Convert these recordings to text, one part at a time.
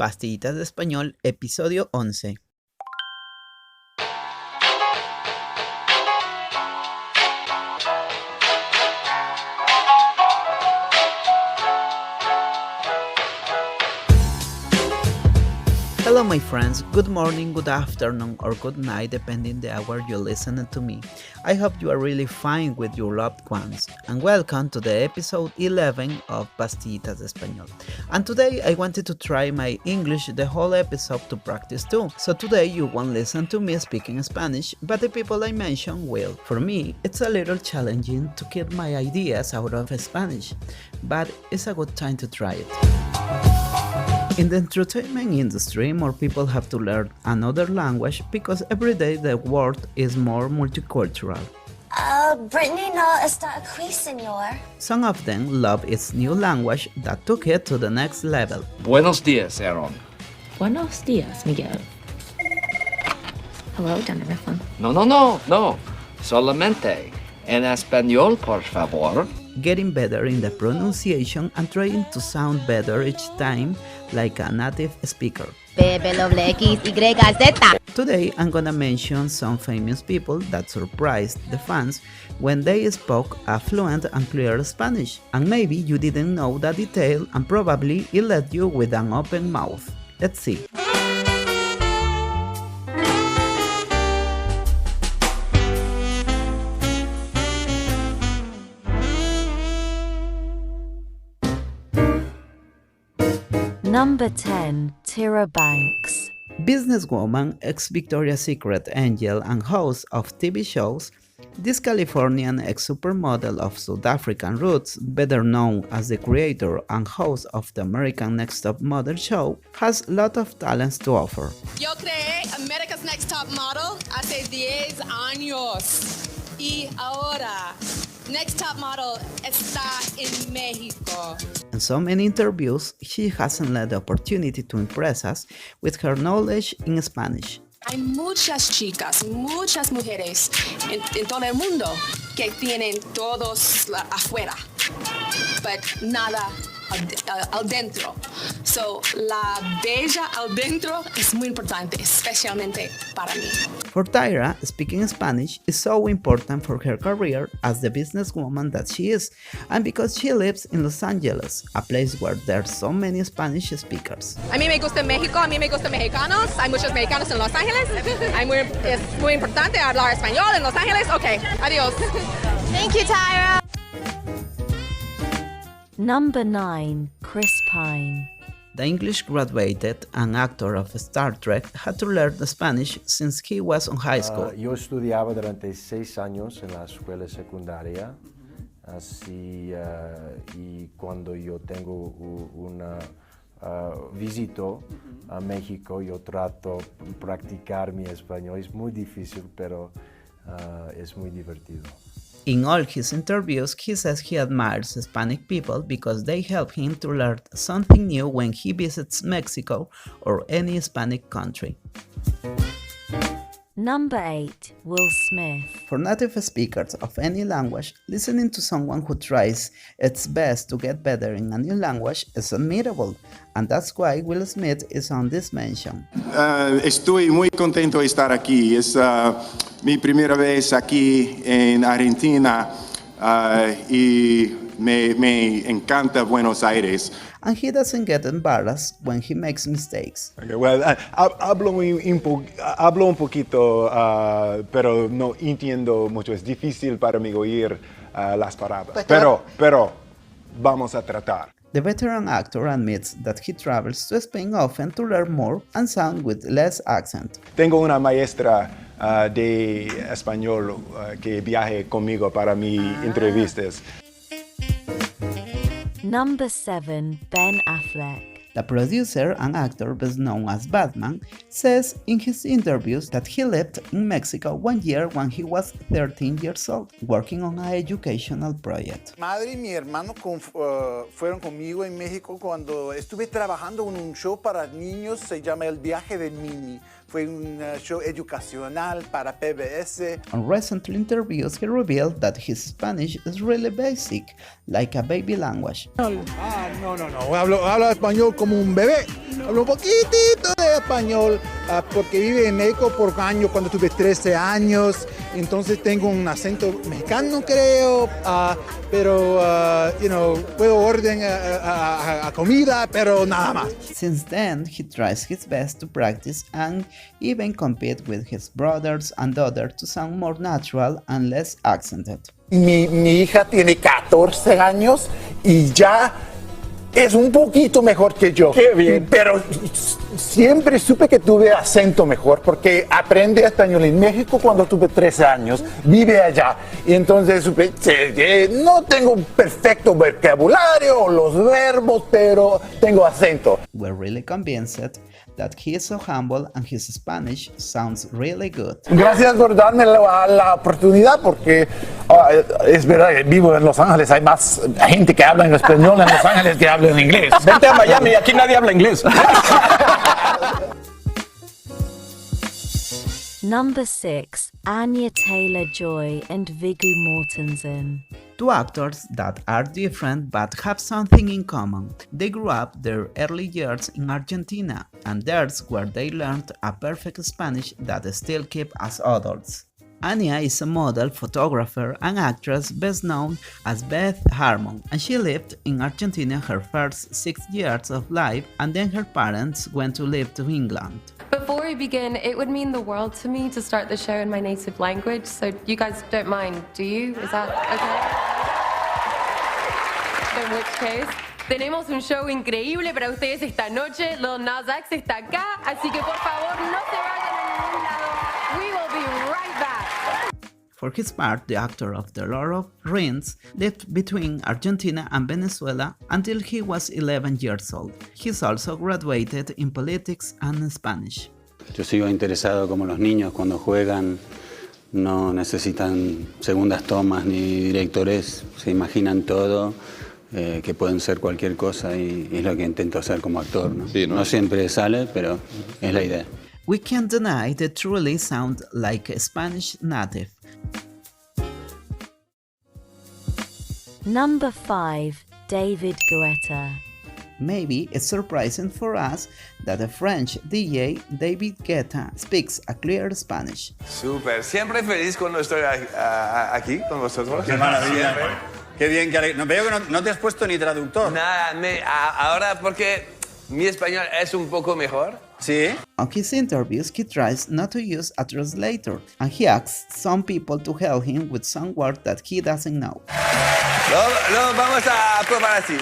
Pastillitas de Español, episodio 11. Hello my friends, good morning, good afternoon or good night depending the hour you listen to me. I hope you are really fine with your loved ones and welcome to the episode 11 of Pastillitas de Español. And today I wanted to try my English the whole episode to practice too. So today you won't listen to me speaking Spanish, but the people I mention will. For me, it's a little challenging to keep my ideas out of Spanish, but it's a good time to try it. In the entertainment industry, more people have to learn another language because every day the world is more multicultural. Brittany no está aquí, señor. Some of them love its new language that took it to the next level. Buenos días, Aaron. Buenos días, Miguel. Hello, Jennifer. No. Solamente en español, por favor. Getting better in the pronunciation and trying to sound better each time like a native speaker. Today I'm gonna mention some famous people that surprised the fans when they spoke a fluent and clear Spanish, and maybe you didn't know that detail and probably it left you with an open mouth. Let's see. Number 10. Tyra Banks. Businesswoman, ex-Victoria's Secret angel and host of TV shows, this Californian ex-supermodel of South African roots, better known as the creator and host of the American Next Top Model show, has a lot of talents to offer. Yo creé America's Next Top Model hace 10 años y ahora Next Top Model está en México. In so many interviews, she hasn't let the opportunity to impress us with her knowledge in Spanish. Hay muchas chicas, muchas mujeres en todo el mundo que tienen todos afuera, but nada al dentro. So, la bella al dentro es muy importante, especialmente para mí. For Tyra, speaking Spanish is so important for her career as the businesswoman that she is, and because she lives in Los Angeles, a place where there are so many Spanish speakers. A mí me gusta México, a mí me gustan mexicanos, hay muchos mexicanos en Los Ángeles, es muy importante hablar español en Los Ángeles. Okay, adiós. Thank you, Tyra. Number 9. Chris Pine. The English graduated and actor of Star Trek had to learn Spanish since he was in high school. Yo estudiaba durante 6 años en la escuela secundaria, así, y cuando yo tengo una visito a México, yo trato de practicar mi español. Es muy difícil, pero es muy divertido. In all his interviews, he says he admires Hispanic people because they help him to learn something new when he visits Mexico or any Hispanic country. Number 8. Will Smith. For native speakers of any language, listening to someone who tries its best to get better in a new language is admirable, and that's why Will Smith is on this mention. Estoy muy contento de estar aquí. Es mi primera vez aquí en Argentina y me encanta Buenos Aires. And he doesn't get embarrassed when he makes mistakes. Okay, well, hablo un poquito, pero no entiendo mucho. Es difícil para mí oír las palabras. Pero vamos a tratar. The veteran actor admits that he travels to Spain often to learn more and sound with less accent. Tengo una maestra de español que viaje conmigo para mis entrevistas. Number 7. Ben Affleck. The producer and actor best known as Batman says in his interviews that he lived in Mexico 1 year when he was 13 years old, working on an educational project. Mi madre y mi hermano fueron conmigo en México cuando estuve trabajando en un show para niños, se llama El Viaje de Mini. Fue un show educacional para PBS. On recent interviews, he revealed that his Spanish is really basic, like a baby language. No. Hablo español como un bebé. Hablo un poquitito de español porque vive en México por años cuando tuve 13 años. Entonces tengo un acento mexicano, creo, pero, puedo ordenar a comida, pero nada más. Since then, he tries his best to practice and even compete with his brothers and daughters to sound more natural and less accented. Mi hija tiene 14 años y ya es un poquito mejor que yo. ¡Qué bien! Pero siempre supe que tuve acento mejor porque aprendí español en México cuando tuve 13 años, vive allá. Y entonces supe que no tengo un perfecto vocabulario o los verbos, pero tengo acento. We're really convinced that he is so humble and his Spanish sounds really good. Gracias por darme la oportunidad porque es verdad que vivo en Los Ángeles, hay más gente que habla en español en Los Ángeles que habla en inglés. Vente a Miami, aquí nadie habla inglés. Number 6, Anya Taylor-Joy and Viggo Mortensen. Two actors that are different but have something in common. They grew up their early years in Argentina, and there's where they learned a perfect Spanish that they still keep as adults. Anya is a model, photographer, and actress best known as Beth Harmon, and she lived in Argentina her first 6 years of life, and then her parents went to live to England. Before we begin, it would mean the world to me to start the show in my native language, so you guys don't mind, do you? Is that okay? In which case, tenemos un show increíble para ustedes esta noche. Lil Nas X está acá, así que por favor no se vayan a ningún lado. We will be right back. For his part, the actor of The Lord of the Rings lived between Argentina and Venezuela until he was 11 years old. He's also graduated in politics and Spanish. Yo sigo interesado como los niños cuando juegan, no necesitan segundas tomas ni directores, se imaginan todo, que pueden ser cualquier cosa y es lo que intento hacer como actor, ¿no? Sí, ¿no? No siempre sale, pero es la idea. We can't deny they truly sound like a Spanish native. Number 5, David Guetta. Maybe it's surprising for us that the French DJ David Guetta speaks a clear Spanish. Súper, siempre feliz cuando estoy aquí con vosotros. Qué maravilla. Siempre. Qué bien, no, veo que no te has puesto ni traductor. Nada, ahora porque mi español es un poco mejor. ¿Sí? On his interviews, he tries not to use a translator, and he asks some people to help him with some words that he doesn't know. Lo vamos a probar así.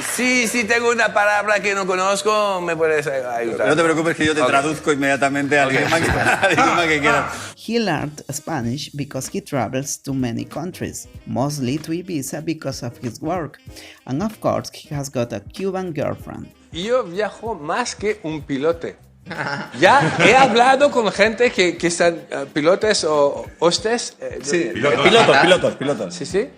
Si tengo una palabra que no conozco, me puedes ayudar. No te preocupes que yo te traduzco inmediatamente al idioma que quieras. He learned Spanish because he travels to many countries, mostly to Ibiza because of his work, and of course he has got a Cuban girlfriend. Yo viajo más que un pilote. Ya he hablado con gente que son pilotos o hostes. Sí, pilotos. Sí.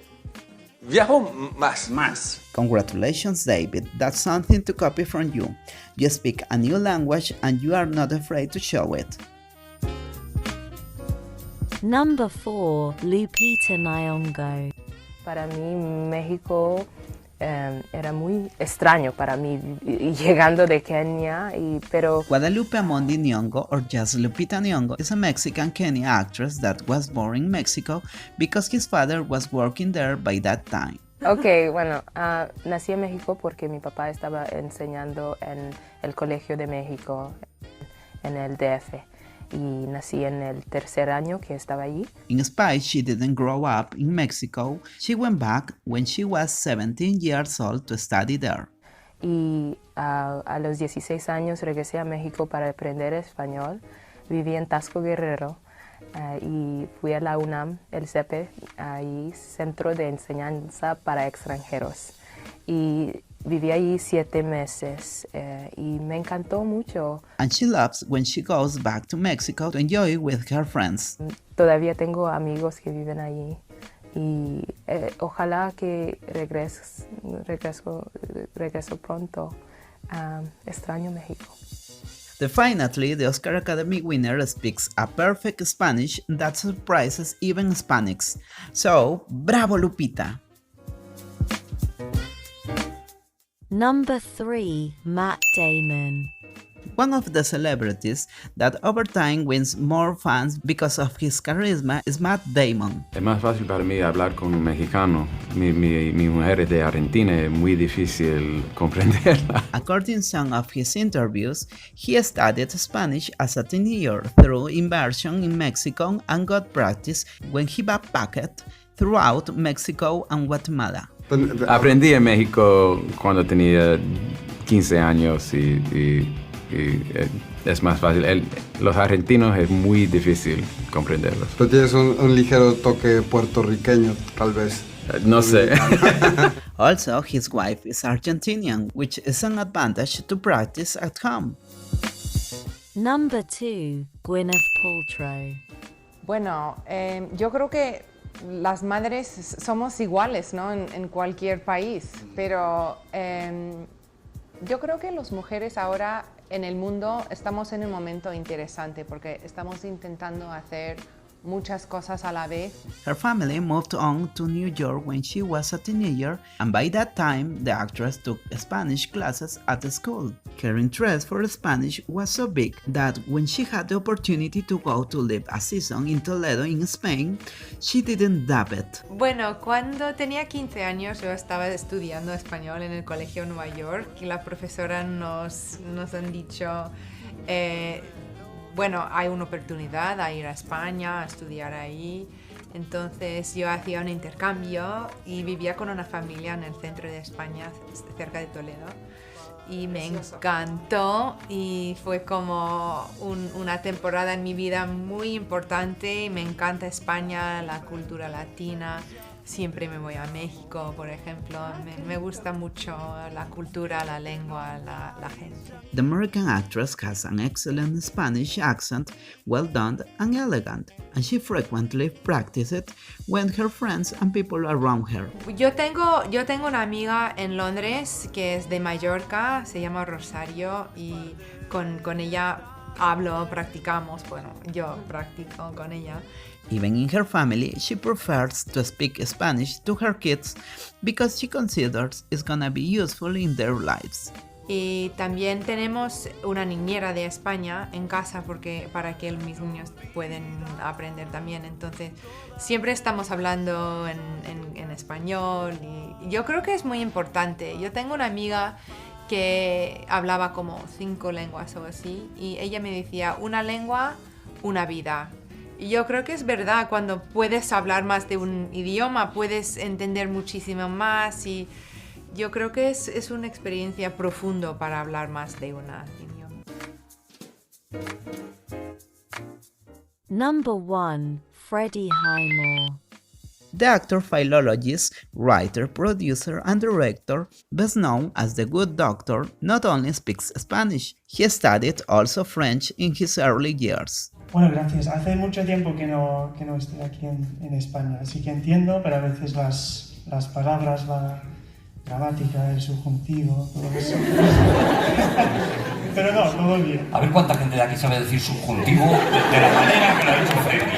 Viajo más. Congratulations, David. That's something to copy from you. You speak a new language and you are not afraid to show it. Number 4, Lupita Nyong'o. Para mí, México era muy extraño para mí, llegando de Kenia, pero... Guadalupe Amondi Nyong'o, or just Lupita Nyong'o, is a Mexican-Kenyan actress that was born in Mexico because his father was working there by that time. Ok, bueno, nací en México porque mi papá estaba enseñando en el Colegio de México, en el DF. Y nací en el tercer año que estaba allí. In spite she didn't grow up in Mexico, she went back when she was 17 years old to study there. Y a los 16 años regresé a México para aprender español. Viví en Tasco Guerrero y fui a la UNAM, el CEPE, ahí Centro de Enseñanza para Extranjeros. Y viví allí 7 meses y me encantó mucho. And she loves when she goes back to Mexico to enjoy with her friends. Todavía tengo amigos que viven allí y ojalá que regreso pronto. Extraño México. Definitely, the Oscar Academy winner speaks a perfect Spanish that surprises even Hispanics. So, bravo Lupita! Number 3. Matt Damon. One of the celebrities that over time wins more fans because of his charisma is Matt Damon. Es más fácil para mí hablar con un mexicano. Mi mujer es de Argentina, es muy difícil comprenderla. According to some of his interviews, he studied Spanish as a teenager through immersion in Mexico and got practice when he backpacked throughout Mexico and Guatemala. Aprendí en México cuando tenía 15 años y es más fácil. Los argentinos es muy difícil comprenderlos. Tú tienes un ligero toque puertorriqueño, tal vez. No sé. Also, his wife is Argentinian, which is an advantage to practice at home. Number 2. Gwyneth Paltrow. Bueno, yo creo que las madres somos iguales, ¿no? En cualquier país, pero yo creo que las mujeres ahora en el mundo estamos en un momento interesante porque estamos intentando hacer muchas cosas a la vez. Her family moved on to New York when she was a teenager, and by that time the actress took Spanish classes at the school. Her interest for Spanish was so big that when she had the opportunity to go to live a season in Toledo in Spain, she didn't doubt it. Bueno, cuando tenía 15 años yo estaba estudiando español en el colegio en Nueva York y la profesora nos han dicho bueno, hay una oportunidad a ir a España, a estudiar ahí. Entonces yo hacía un intercambio y vivía con una familia en el centro de España, cerca de Toledo. Y me encantó y fue como una temporada en mi vida muy importante. Me encanta España, la cultura latina. Siempre me voy a México, por ejemplo. Me gusta mucho la cultura, la lengua, la gente. The American actress has an excellent Spanish accent, well done and elegant, and she frequently practices it when her friends and people around her. Yo tengo una amiga en Londres que es de Mallorca, se llama Rosario, y con ella practicamos, bueno, yo practico con ella. Even in her family, she prefers to speak Spanish to her kids because she considers it's gonna be useful in their lives. Y también tenemos una niñera de España en casa para que mis niños puedan aprender también. Entonces, siempre estamos hablando en español y yo creo que es muy importante. Yo tengo una amiga que hablaba como 5 lenguas o así y ella me decía, una lengua, una vida. Y yo creo que es verdad, cuando puedes hablar más de un idioma, puedes entender muchísimo más y yo creo que es una experiencia profunda para hablar más de un idioma. Number 1. Freddie Highmore. The actor, philologist, writer, producer, and director, best known as The Good Doctor, not only speaks Spanish, he studied also French in his early years. Bueno, gracias. Hace mucho tiempo que no estoy aquí en España, así que entiendo, pero a veces las palabras, la gramática, el subjuntivo, todo eso. Pero no, todo bien. A ver cuánta gente de aquí sabe decir subjuntivo de la manera que lo ha hecho Freddy.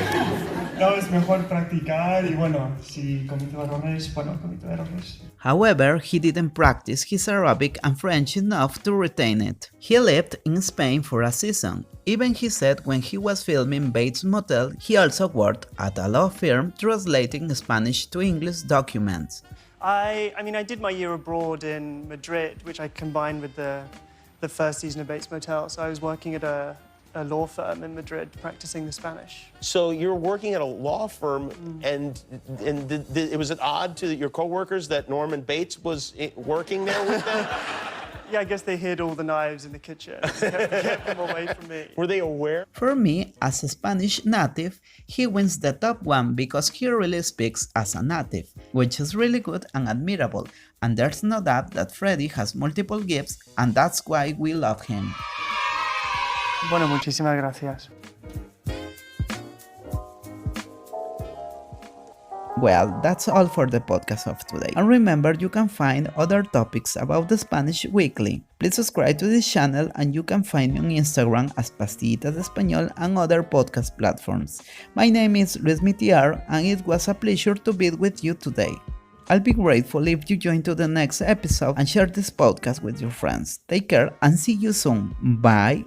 No, es mejor practicar y bueno, si cometo errores, cometo errores. However, he didn't practice his Arabic and French enough to retain it. He lived in Spain for a season. Even he said when he was filming Bates Motel, he also worked at a law firm translating Spanish to English documents. I did my year abroad in Madrid, which I combined with the first season of Bates Motel. So I was working at a law firm in Madrid practicing the Spanish. So you're working at a law firm, and was it odd to your coworkers that Norman Bates was working there with them? Yeah, I guess they hid all the knives in the kitchen and kept them away from me. Were they aware? For me, as a Spanish native, he wins the top one because he really speaks as a native, which is really good and admirable, and there's no doubt that Freddie has multiple gifts, and that's why we love him. Bueno, muchísimas gracias. Well, that's all for the podcast of today. And remember, you can find other topics about the Spanish weekly. Please subscribe to this channel and you can find me on Instagram as Pastillitas de Español and other podcast platforms. My name is Luis Mitiar and it was a pleasure to be with you today. I'll be grateful if you join to the next episode and share this podcast with your friends. Take care and see you soon. Bye.